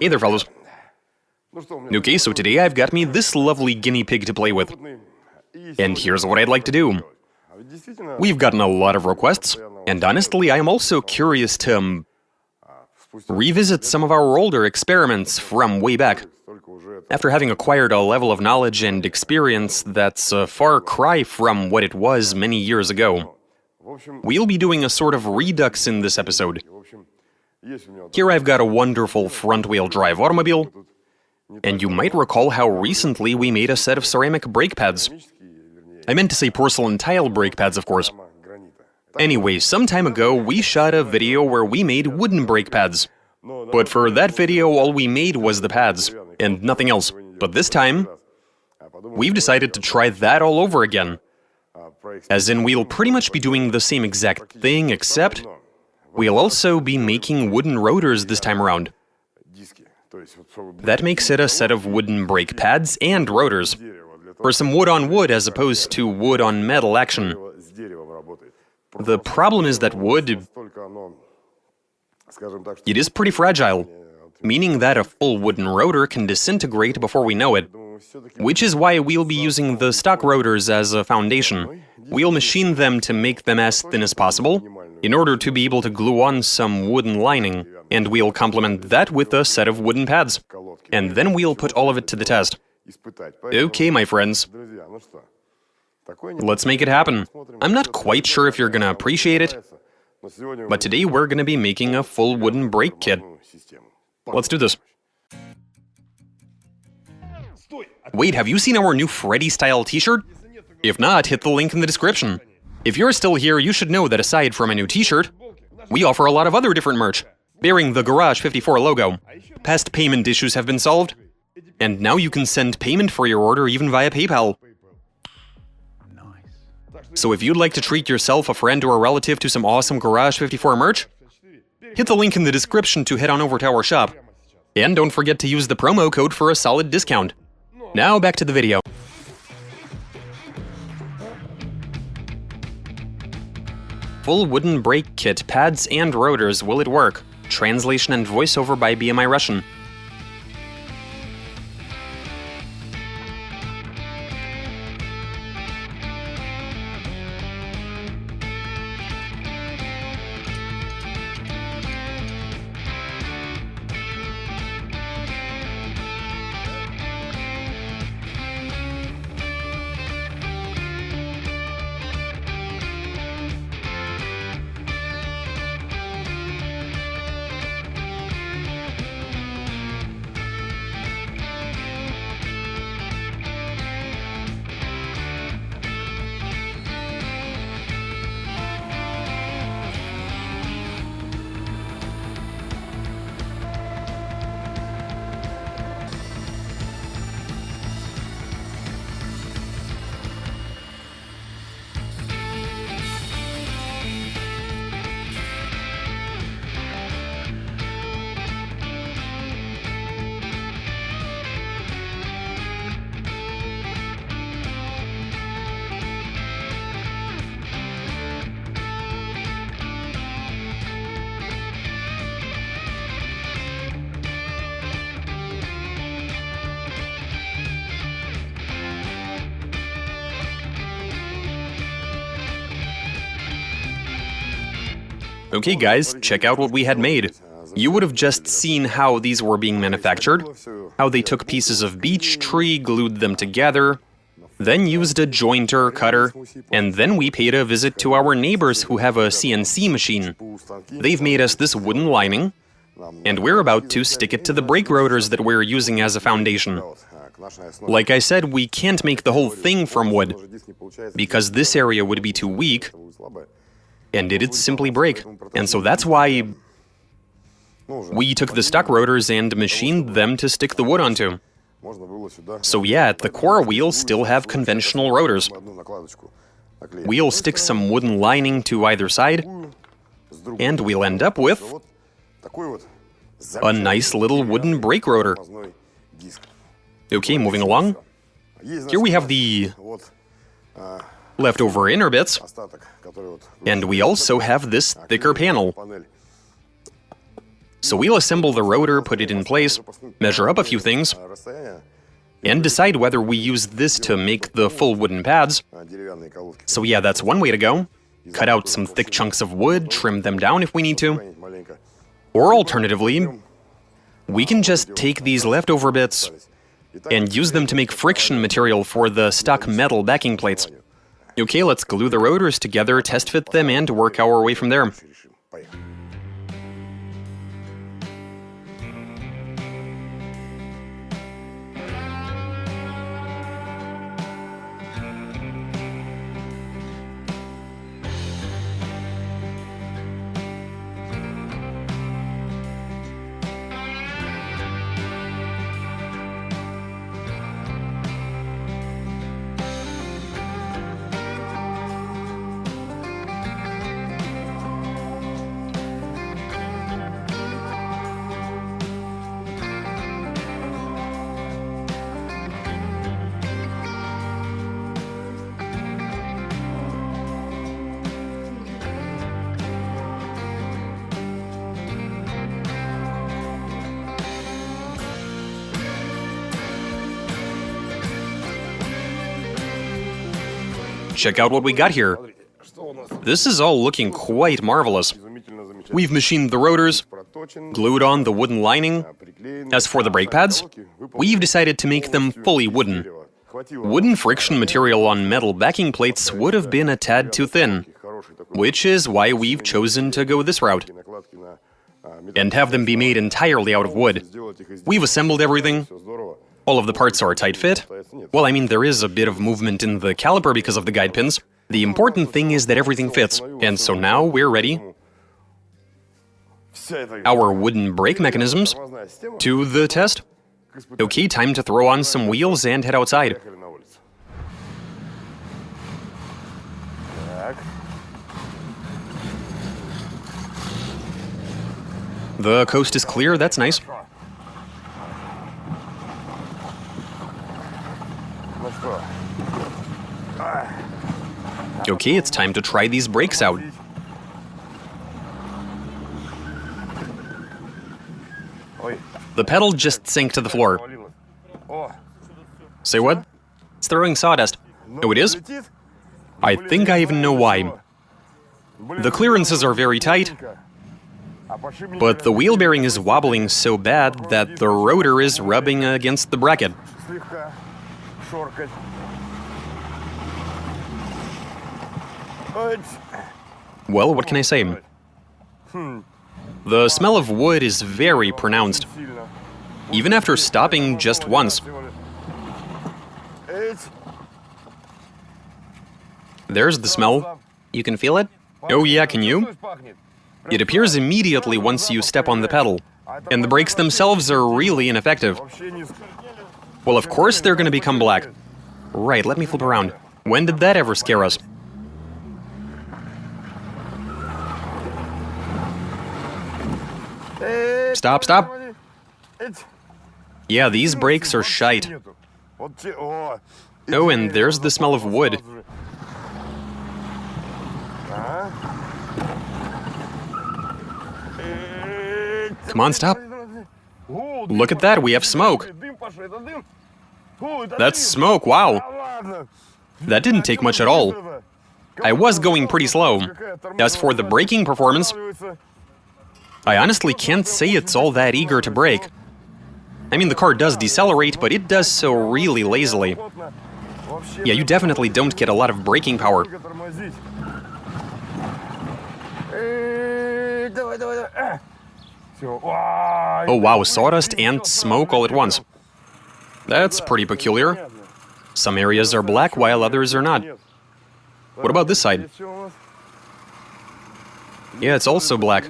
Hey there, fellas. Okay, so today I've got me this lovely guinea pig to play with. And here's what I'd like to do. We've gotten a lot of requests, and honestly, I am also curious to revisit some of our older experiments from way back. After having acquired a level of knowledge and experience that's a far cry from what it was many years ago, we'll be doing a sort of redux in this episode. Here I've got a wonderful front-wheel drive automobile, and you might recall how recently we made a set of ceramic brake pads. I meant to say porcelain tile brake pads, of course. Anyway, some time ago, we shot a video where we made wooden brake pads. But for that video, all we made was the pads, and nothing else. But this time, we've decided to try that all over again. As in, we'll pretty much be doing the same exact thing, except we'll also be making wooden rotors this time around. That makes it a set of wooden brake pads and rotors, for some wood-on-wood as opposed to wood-on-metal action. The problem is that wood, it is pretty fragile, meaning that a full wooden rotor can disintegrate before we know it, which is why we'll be using the stock rotors as a foundation. We'll machine them to make them as thin as possible, in order to be able to glue on some wooden lining, and we'll complement that with a set of wooden pads. And then we'll put all of it to the test. Okay, my friends. Let's make it happen. I'm not quite sure if you're gonna appreciate it, but today we're gonna be making a full wooden brake kit. Let's do this. Wait, have you seen our new Freddy-style t-shirt? If not, hit the link in the description. If you're still here, you should know that aside from a new t-shirt, we offer a lot of other different merch, bearing the Garage 54 logo. Past payment issues have been solved, and now you can send payment for your order even via PayPal. So if you'd like to treat yourself, a friend, or a relative to some awesome Garage 54 merch, hit the link in the description to head on over to our shop. And don't forget to use the promo code for a solid discount. Now back to the video. Full wooden brake kit, pads and rotors, will it work? Translation and voiceover by BMI Russian. Okay guys, check out what we had made. You would have just seen how these were being manufactured, how they took pieces of beech tree, glued them together, then used a jointer, cutter, and then we paid a visit to our neighbors who have a CNC machine. They've made us this wooden lining, and we're about to stick it to the brake rotors that we're using as a foundation. Like I said, we can't make the whole thing from wood, because this area would be too weak, and it'd simply break. And so that's why we took the stock rotors and machined them to stick the wood onto. So yeah, at the core we'll still have conventional rotors. We'll stick some wooden lining to either side, and we'll end up with a nice little wooden brake rotor. Okay, moving along. Here we have the leftover inner bits, and we also have this thicker panel. So we'll assemble the rotor, put it in place, measure up a few things, and decide whether we use this to make the full wooden pads. So yeah, that's one way to go. Cut out some thick chunks of wood, trim them down if we need to. Or alternatively, we can just take these leftover bits and use them to make friction material for the stock metal backing plates. Okay, let's glue the rotors together, test fit them, and work our way from there. Check out what we got here. This is all looking quite marvelous. We've machined the rotors, glued on the wooden lining. As for the brake pads, we've decided to make them fully wooden. Wooden friction material on metal backing plates would have been a tad too thin, which is why we've chosen to go this route and have them be made entirely out of wood. We've assembled everything. All of the parts are tight fit. Well, I mean, there is a bit of movement in the caliper because of the guide pins. The important thing is that everything fits, and so now we're ready. Our wooden brake mechanisms to the test. Okay, time to throw on some wheels and head outside. The coast is clear, that's nice. Okay, it's time to try these brakes out. The pedal just sank to the floor. Say what? It's throwing sawdust. Oh, it is? I think I even know why. The clearances are very tight, but the wheel bearing is wobbling so bad that the rotor is rubbing against the bracket. Well, what can I say? The smell of wood is very pronounced, even after stopping just once. There's the smell. You can feel it? Oh yeah, can you? It appears immediately once you step on the pedal, and the brakes themselves are really ineffective. Well, of course they're going to become black. Right, let me flip around. When did that ever scare us? Stop, stop. Yeah, these brakes are shite. Oh, and there's the smell of wood. Come on, stop. Look at that, we have smoke. That's smoke, wow. That didn't take much at all. I was going pretty slow. As for the braking performance, I honestly can't say it's all that eager to brake. I mean, the car does decelerate, but it does so really lazily. Yeah, you definitely don't get a lot of braking power. Oh wow, sawdust and smoke all at once. That's pretty peculiar. Some areas are black while others are not. What about this side? Yeah, it's also black.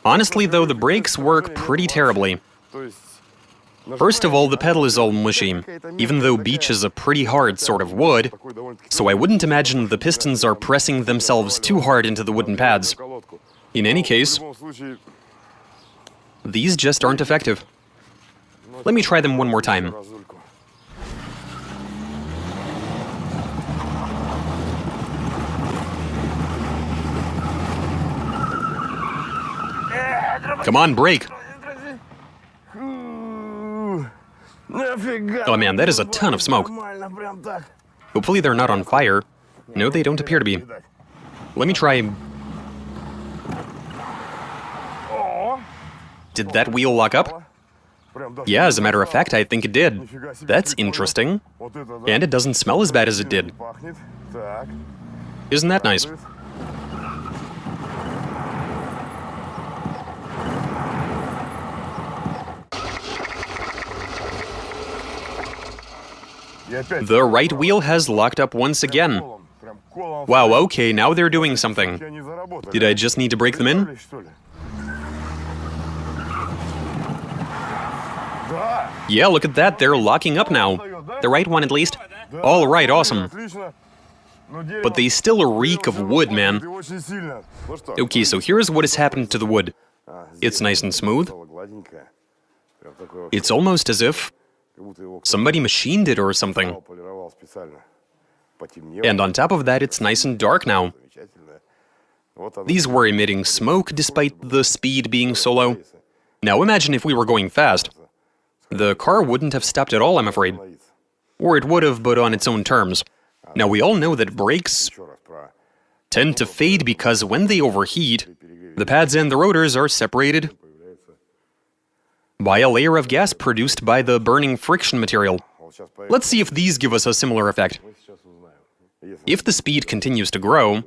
Honestly, though, the brakes work pretty terribly. First of all, the pedal is all mushy, even though beech is a pretty hard sort of wood, so I wouldn't imagine the pistons are pressing themselves too hard into the wooden pads. In any case, these just aren't effective. Let me try them one more time. Come on, brake. Oh man, that is a ton of smoke. Hopefully they're not on fire. No, they don't appear to be. Let me try... Did that wheel lock up? Yeah, as a matter of fact, I think it did. That's interesting. And it doesn't smell as bad as it did. Isn't that nice? The right wheel has locked up once again. Wow, okay, now they're doing something. Did I just need to break them in? Yeah, look at that, they're locking up now. The right one, at least. All right, awesome. But they still reek of wood, man. Okay, so here's what has happened to the wood. It's nice and smooth. It's almost as if somebody machined it or something. And on top of that, it's nice and dark now. These were emitting smoke despite the speed being so low. Now imagine if we were going fast. The car wouldn't have stopped at all, I'm afraid. Or it would have, but on its own terms. Now we all know that brakes tend to fade because when they overheat, the pads and the rotors are separated by a layer of gas produced by the burning friction material. Let's see if these give us a similar effect. If the speed continues to grow,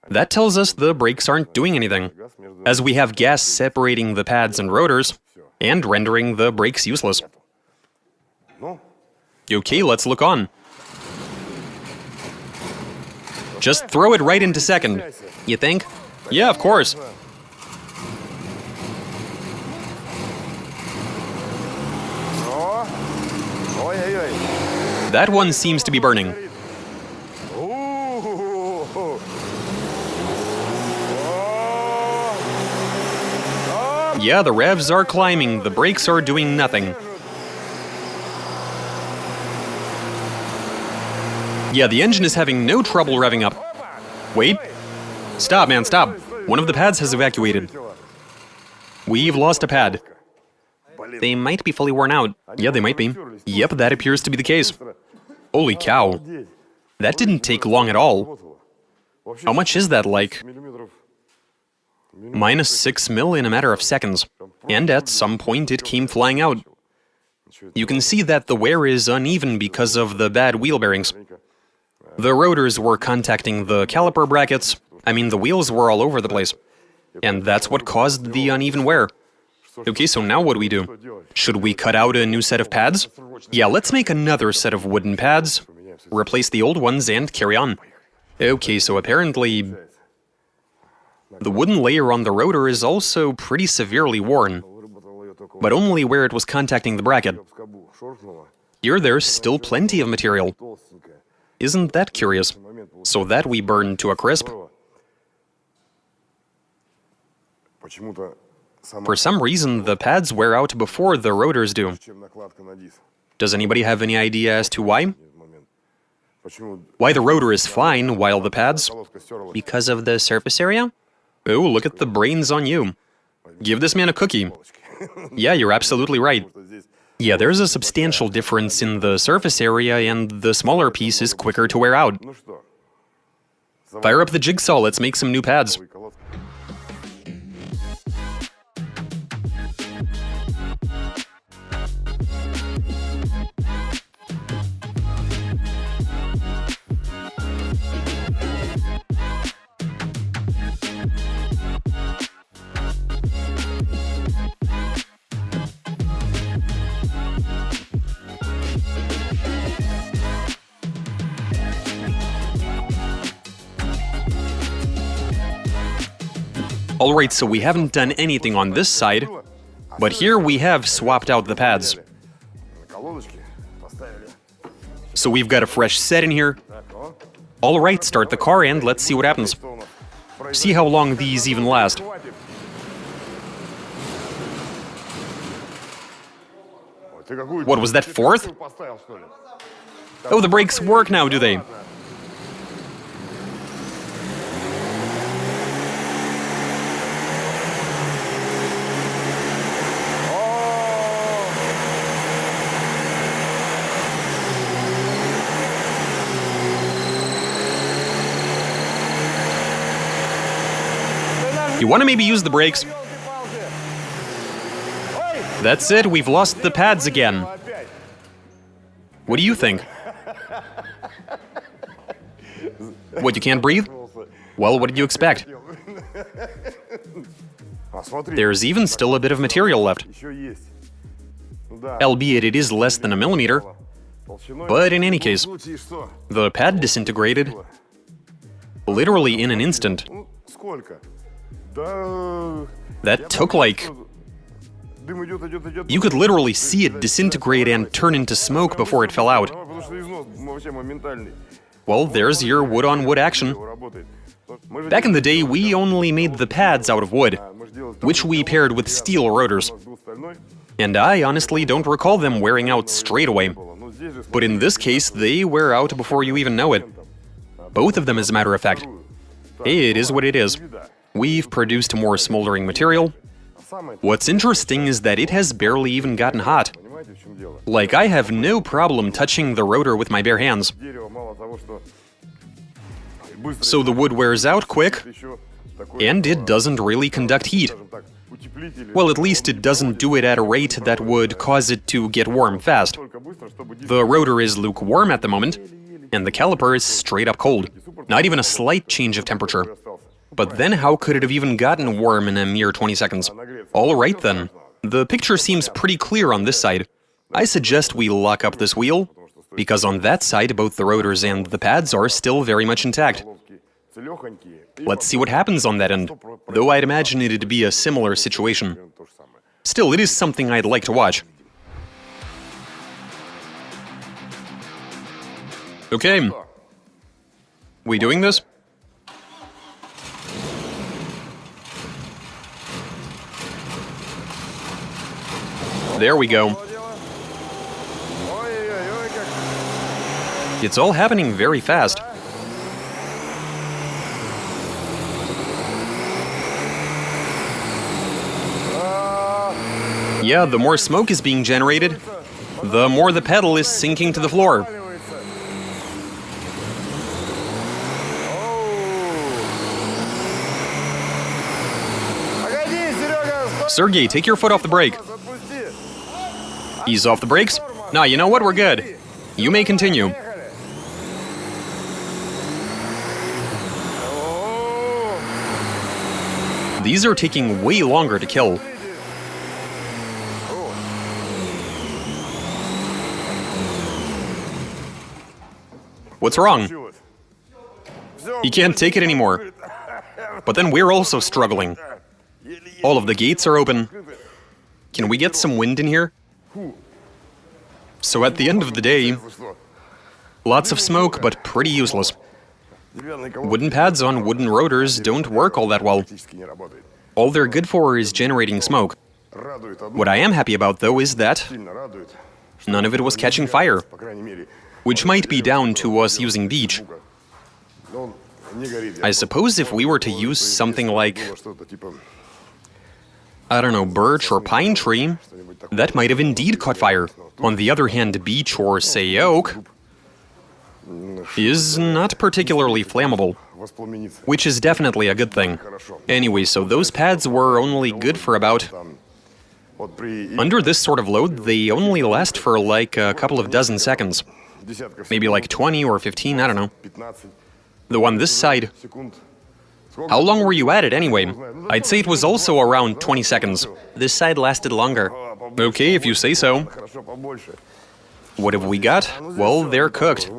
that tells us the brakes aren't doing anything, as we have gas separating the pads and rotors and rendering the brakes useless. Okay, let's look on. Just throw it right into second. You think? Yeah, of course. That one seems to be burning. Yeah, the revs are climbing, the brakes are doing nothing. Yeah, the engine is having no trouble revving up. Wait. Stop, man, stop. One of the pads has evacuated. We've lost a pad. They might be fully worn out. Yeah, they might be. Yep, that appears to be the case. Holy cow. That didn't take long at all. How much is that, like? -6 mil in a matter of seconds. And at some point it came flying out. You can see that the wear is uneven because of the bad wheel bearings. The rotors were contacting the caliper brackets. I mean, the wheels were all over the place. And that's what caused the uneven wear. Okay, so now what do we do? Should we cut out a new set of pads? Yeah, let's make another set of wooden pads, replace the old ones, and carry on. Okay, so apparently the wooden layer on the rotor is also pretty severely worn, but only where it was contacting the bracket. Here, there's still plenty of material. Isn't that curious? So that we burn to a crisp. For some reason, the pads wear out before the rotors do. Does anybody have any idea as to why? Why the rotor is fine while the pads? Because of the surface area? Oh, look at the brains on you. Give this man a cookie. Yeah, you're absolutely right. Yeah, there's a substantial difference in the surface area, and the smaller piece is quicker to wear out. Fire up the jigsaw, let's make some new pads. Alright, so we haven't done anything on this side, but here we have swapped out the pads. So we've got a fresh set in here. Alright, start the car and let's see what happens. See how long these even last. What was that, fourth? Oh, the brakes work now, do they? You want to maybe use the brakes? That's it, we've lost the pads again. What do you think? What, you can't breathe? Well, what did you expect? There's even still a bit of material left. Albeit it is less than a millimeter. But in any case, the pad disintegrated literally in an instant. That took like... You could literally see it disintegrate and turn into smoke before it fell out. Well, there's your wood-on-wood action. Back in the day, we only made the pads out of wood, which we paired with steel rotors. And I honestly don't recall them wearing out straight away. But in this case, they wear out before you even know it. Both of them, as a matter of fact. Hey, it is what it is. We've produced more smoldering material. What's interesting is that it has barely even gotten hot. Like, I have no problem touching the rotor with my bare hands. So the wood wears out quick, and it doesn't really conduct heat. Well, at least it doesn't do it at a rate that would cause it to get warm fast. The rotor is lukewarm at the moment, and the caliper is straight up cold. Not even a slight change of temperature. But then how could it have even gotten warm in a mere 20 seconds? Alright then. The picture seems pretty clear on this side. I suggest we lock up this wheel, because on that side both the rotors and the pads are still very much intact. Let's see what happens on that end, though I'd imagine it'd be a similar situation. Still, it is something I'd like to watch. Okay. We doing this? There we go. It's all happening very fast. Yeah, the more smoke is being generated, the more the pedal is sinking to the floor. Sergey, take your foot off the brake. Ease off the brakes? Nah, you know what? We're good. You may continue. These are taking way longer to kill. What's wrong? He can't take it anymore. But then we're also struggling. All of the gates are open. Can we get some wind in here? So at the end of the day, lots of smoke, but pretty useless. Wooden pads on wooden rotors don't work all that well. All they're good for is generating smoke. What I am happy about, though, is that none of it was catching fire, which might be down to us using beech. I suppose if we were to use something like, I don't know, birch or pine tree, that might have indeed caught fire. On the other hand, beech or, say, oak is not particularly flammable, which is definitely a good thing. Anyway, so those pads were only good for about... Under this sort of load, they only last for like a couple of dozen seconds. Maybe like 20 or 15, I don't know. The one this side... How long were you at it anyway? I'd say it was also around 20 seconds. This side lasted longer. Okay, if you say so. What have we got? Well, they're cooked.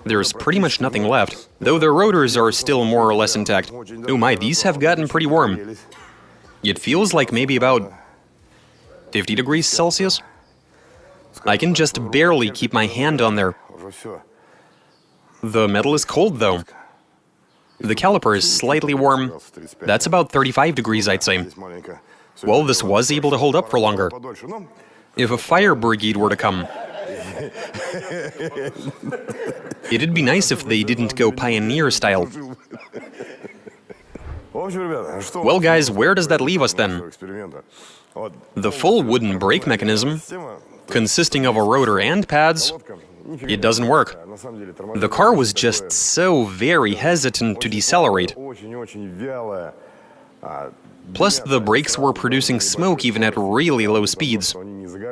There's pretty much nothing left, though the rotors are still more or less intact. Oh my, these have gotten pretty warm. It feels like maybe about 50 degrees Celsius. I can just barely keep my hand on there. The metal is cold, though. The caliper is slightly warm. That's about 35 degrees, I'd say. Well, this was able to hold up for longer. If a fire brigade were to come... It'd be nice if they didn't go pioneer style. Well, guys, where does that leave us then? The full wooden brake mechanism, consisting of a rotor and pads, It doesn't work. The car was just so very hesitant to decelerate. Plus, the brakes were producing smoke even at really low speeds.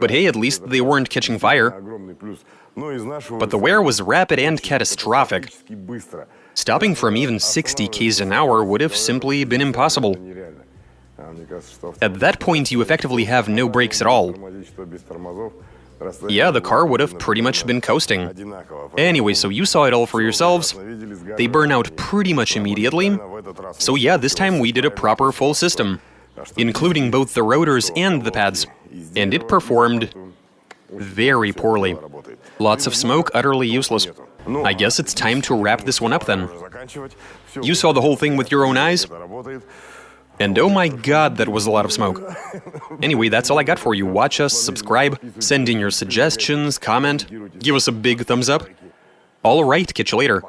But hey, at least they weren't catching fire. But the wear was rapid and catastrophic. Stopping from even 60 km an hour would have simply been impossible. At that point, you effectively have no brakes at all. Yeah, the car would have pretty much been coasting. Anyway, so you saw it all for yourselves. They burn out pretty much immediately. So yeah, this time we did a proper full system, including both the rotors and the pads. And it performed very poorly. Lots of smoke, utterly useless. I guess it's time to wrap this one up then. You saw the whole thing with your own eyes? And oh my god, that was a lot of smoke. Anyway, that's all I got for you. Watch us, subscribe, send in your suggestions, comment, give us a big thumbs up. Alright, catch you later.